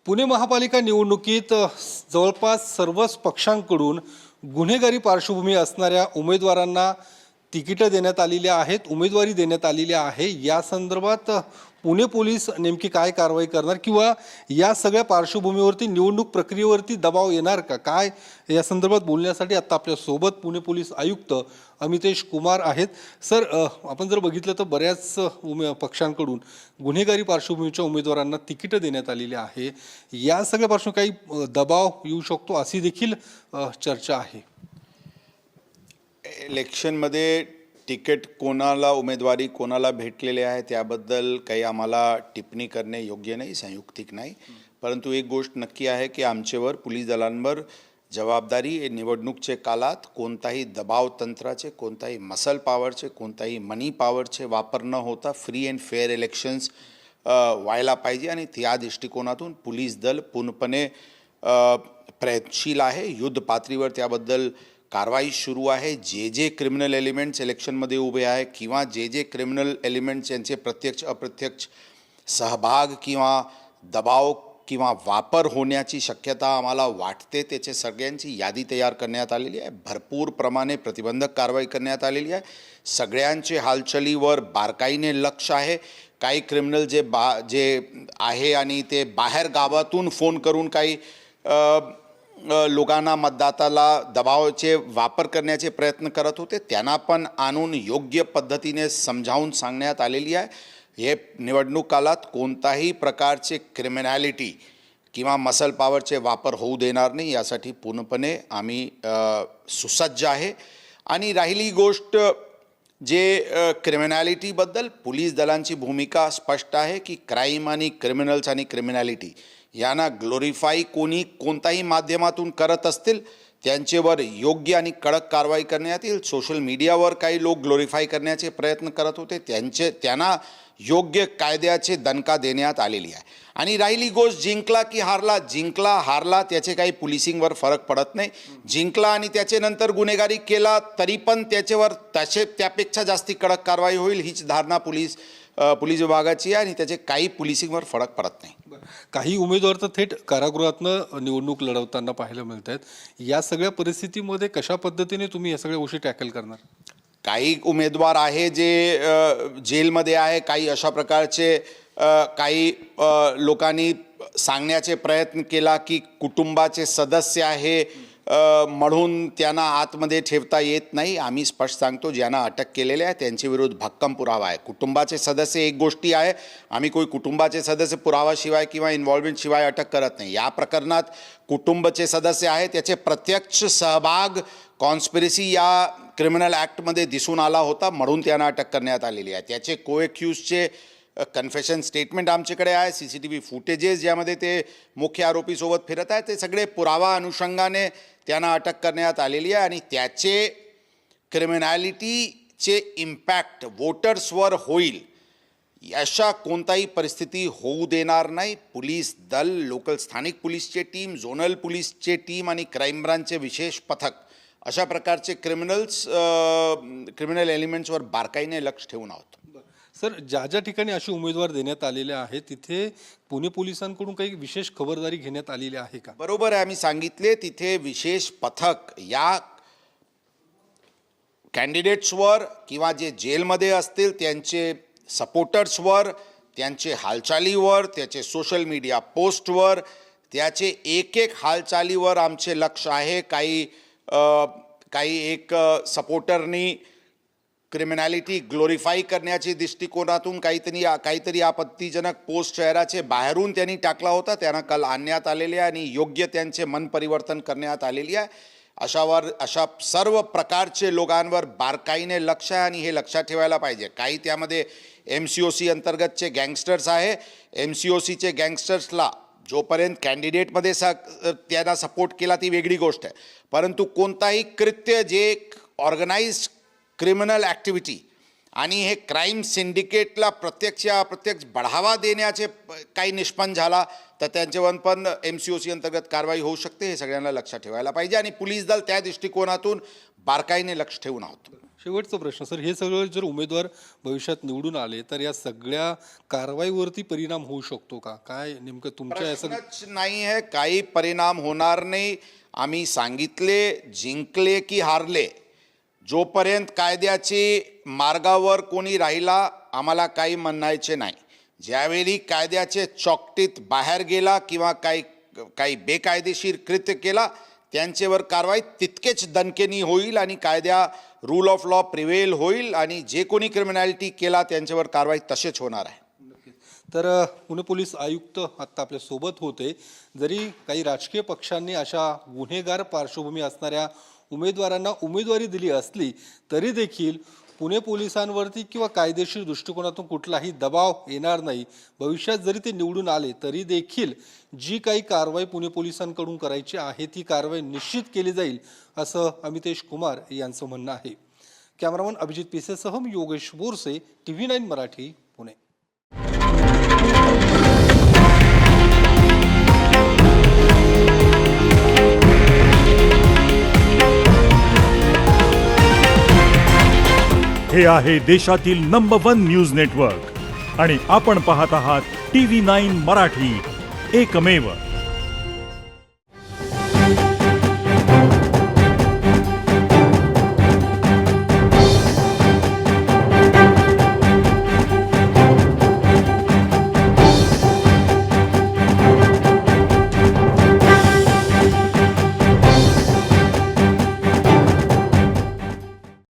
पुणे महापालिका निवडणुकीत जवळपास सर्वच पक्षांकडून गुन्हेगारी पार्श्वभूमी असणाऱ्या उमेदवारांना तिकीटं देण्यात आलेली आहेत, उमेदवारी देण्यात आलेली आहे। या संदर्भात पुणे पोलीस नेमकी काय कारवाई करणार किंवा या सगळ्या पार्श्वभूमीवरती निवडणूक प्रक्रियेवरती दबाव येणार का, काय या संदर्भात बोलण्यासाठी आता आपल्या सोबत पुणे पोलीस आयुक्त अमितेश कुमार आहेत। सर, आपण जर बघितलं तर बऱ्याच पक्षांकडून गुन्हेगारी पार्श्वभूमीच्या उमेदवारांना तिकीटं देण्यात आलेली आहे। या सगळ्या पार्श्वभूमीवर काही दबाव येऊ शकतो अशी देखील चर्चा आहे। इलेक्शनमध्ये तिकीट कोणाला, उमेदवारी कोणाला भेटलेले आहे त्याबद्दल काही आम्हाला टिप्पणी करणे योग्य नाही, संयुक्तिक नाही। परंतु एक गोष्ट नक्की आहे की आमच्यावर, पोलीस दलांवर जबाबदारी निवडणूकचे काळात कोणताही दबाव तंत्राचे, कोणताही मसल पॉवरचे, कोणताही मनी पॉवरचे वापर न होता फ्री अँड फेअर इलेक्शन्स व्हायला पाहिजे। आणि त्या दृष्टिकोनातून पोलीस दल पूर्णपणे प्रयत्नशील आहे, युद्ध पातळीवर त्याबद्दल कारवाई सुरू आहे। जे क्रिमिनल एलिमेंट्स इलेक्शनमध्ये उभे आहे किंवा जे क्रिमिनल एलिमेंट्स यांचे प्रत्यक्ष अप्रत्यक्ष सहभाग किंवा दबाव किंवा वापर होण्याची शक्यता आम्हाला वाटते, त्याचे सगळ्यांची यादी तयार करण्यात आलेली आहे। भरपूर प्रमाणे प्रतिबंधक कारवाई करण्यात आलेली आहे। सगळ्यांचे हालचालीवर बारकाईने लक्ष आहे। काही क्रिमिनल जे आहे आणि ते बाहेर गावातून फोन करून काही लोकांना, मतदाताला दबावाचे वापर करण्याचे प्रयत्न करत होते, त्यांना पण आणून योग्य पद्धतीने समजावून सांगण्यात आलेली आहे। हे निवडणूक काळात कोणताही प्रकारचे क्रिमिनॅलिटी किंवा मसल पॉवरचे वापर होऊ देणार नाही, यासाठी पूर्णपणे आम्ही सुसज्ज आहे। आणि राहिली गोष्ट जे क्रिमिनॅलिटीबद्दल, पोलीस दलांची भूमिका स्पष्ट आहे की क्राईम आणि क्रिमिनल्स आणि क्रिमिनॅलिटी यांना ग्लोरीफाई कोणी कोणताही माध्यमातून करत असतील त्यांच्यावर योग्य आणि कडक कारवाई करण्यात येईल। सोशल मीडियावर काही लोक ग्लोरीफाय करण्याचे प्रयत्न करत होते, त्यांना योग्य कायद्याचे दणका देण्यात आलेली आहे। आणि राहिली गोष्ट जिंकला की हारला, जिंकला हारला त्याचे काही पोलिसिंगवर फरक पडत नाही। जिंकला आणि त्याच्यानंतर गुन्हेगारी केला तरी पण त्याच्यावर त्यापेक्षा जास्ती कडक कारवाई होईल, हीच धारणा पोलीस विभागाची आहे आणि त्याचे काही पोलिसिंगवर फरक पडत नाही। काही उमेदवार तर थेट कारागृहातनं निवडणूक लढवताना पाहायला मिळत आहेत। या सगळ्या परिस्थितीमध्ये कशा पद्धतीने तुम्ही या सगळ्या गोष्टी टॅकल करणार? काही उमेदवार आहे जे जेलमध्ये आहे, काही अशा प्रकारचे काही लोकांनी सांगण्याचे प्रयत्न केला की कुटुंबाचे सदस्य आहे म्हणून त्यांना आतमध्ये ठेवता येत नाही। आम्ही स्पष्ट सांगतो, ज्यांना अटक केलेले आहे त्यांच्या विरुद्ध भक्कम पुरावा आहे। कुटुंबाचे सदस्य एक गोष्टी आहे, आम्ही कोई कुटुंबाचे सदस्य पुरावाशिवाय किंवा इन्व्हॉल्वमेंट शिवाय अटक करत नाही। या प्रकरणात कुटुंबाचे सदस्य आहे, त्याचे प्रत्यक्ष सहभाग कॉन्स्पिरसी या क्रिमिनल ॲक्टमध्ये दिसून आला होता म्हणून त्यांना अटक करण्यात आलेली आहे। त्याचे कोएक्यूजचे कन्फेशन स्टेटमेंट आमच्याकडे आहे, CCTV फुटेजेस ज्यामध्ये ते मुख्य आरोपीसोबत फिरत आहे, ते सगळे पुरावा अनुषंगाने त्यांना अटक करण्यात आलेली आहे। आणि त्याचे क्रिमिनॅलिटीचे इम्पॅक्ट वोटर्सवर होईल अशा कोणताही परिस्थिती होऊ देणार नाही। पोलीस दल, लोकल स्थानिक पोलीसचे टीम, झोनल पोलीसचे टीम आणि क्राईम ब्रांचचे विशेष पथक अशा प्रकारचे क्रिमिनल एलिमेंट्सवर बारकाईने लक्ष ठेवून आहोत। सर, ज्या ठिकाणी असे उमेदवार देण्यात आलेले आहेत तिथे पुणे पोलिसांकडून काही विशेष खबरदारी घेण्यात आलेली आहे का? बरोबर आहे, आम्ही सांगितले तिथे विशेष पथक या कॅन्डिडेट्सवर किंवा जे जेलमध्ये असतील त्यांचे सपोर्टर्सवर, त्यांचे हालचालीवर, त्याचे सोशल मीडिया पोस्टवर, त्याचे एक हालचालीवर आमचे लक्ष आहे। काही एक सपोर्टरनी क्रिमिनॅलिटी ग्लोरीफाय करण्याच्या दृष्टिकोनातून काहीतरी आपत्तीजनक पोस्ट शहराचे बाहेरून त्यांनी टाकला होता, त्यांना काल आणण्यात आलेले आहे आणि योग्य त्यांचे मन परिवर्तन करण्यात आलेली आहे। अशा सर्व प्रकारचे लोकांवर बारकाईने लक्ष आहे आणि हे लक्षात ठेवायला पाहिजे। काही त्यामध्ये MCOC अंतर्गतचे गँगस्टर्स आहे, MCOCचे गँगस्टर्सला जोपर्यंत कॅन्डिडेटमध्ये त्यांना सपोर्ट केला ती वेगळी गोष्ट आहे, परंतु कोणताही कृत्य जे ऑर्गनाइज्ड क्रिमिनल ॲक्टिव्हिटी आणि हे क्राईम सिंडिकेटला प्रत्यक्ष अप्रत्यक्ष बढावा देण्याचे काही निष्पन्न झाला तर त्यांच्यावर पण MCOC अंतर्गत कारवाई होऊ शकते, हे सगळ्यांना लक्षात ठेवायला पाहिजे। आणि पोलीस दल त्या दृष्टिकोनातून बारकाईने लक्ष ठेवून आहोत। शेवटचा प्रश्न सर, हे सगळं जर उमेदवार भविष्यात निवडून आले तर या सगळ्या कारवाईवरती परिणाम होऊ शकतो का? काय नेमकं तुमच्या या प्रश्नच नाही आहे, काही परिणाम होणार नाही. आम्ही सांगितले, जिंकले की हारले, जोपर्यंत कायद्याची मार्गावर कोणी राहिला आम्हाला काही म्हणायचे नाही. ज्यावेळी कायद्याचे चौकटीत बाहेर गेला किंवा काही बेकायदेशीर कृत्य केला त्यांच्यावर कारवाई तितकेच दणकेनी होईल आणि कायद्या रूल ऑफ लॉ प्रिवेल होईल आणि जे कोणी क्रिमिनॅलिटी केला त्यांच्यावर कारवाई तसेच होणार आहे. तर पुणे पोलीस आयुक्त आत्ता आपल्या सोबत होते. जरी काही राजकीय पक्षांनी अशा गुन्हेगार पार्श्वभूमी असणाऱ्या उमेदवारांना उमेदवारी दिली असली तरी देखील पुणे पोलिसांवरती किंवा कायदेशीर दृष्टिकोनातून कुठलाही दबाव येणार नाही. भविष्यात जरी ते निवडून आले तरी देखील जी काही कारवाई पुणे पोलिसांकडून करायची आहे ती कारवाई निश्चित केली जाईल असं अमितेश कुमार यांचं म्हणणं आहे. कॅमेरामन अभिजित पिसेसह मी योगेश बोरसे, TV9 मराठी, पुणे. हे आहे देशातील नंबर 1 न्यूज नेटवर्क आणि आपण पाहत आहात TV9 मराठी, एकमेव.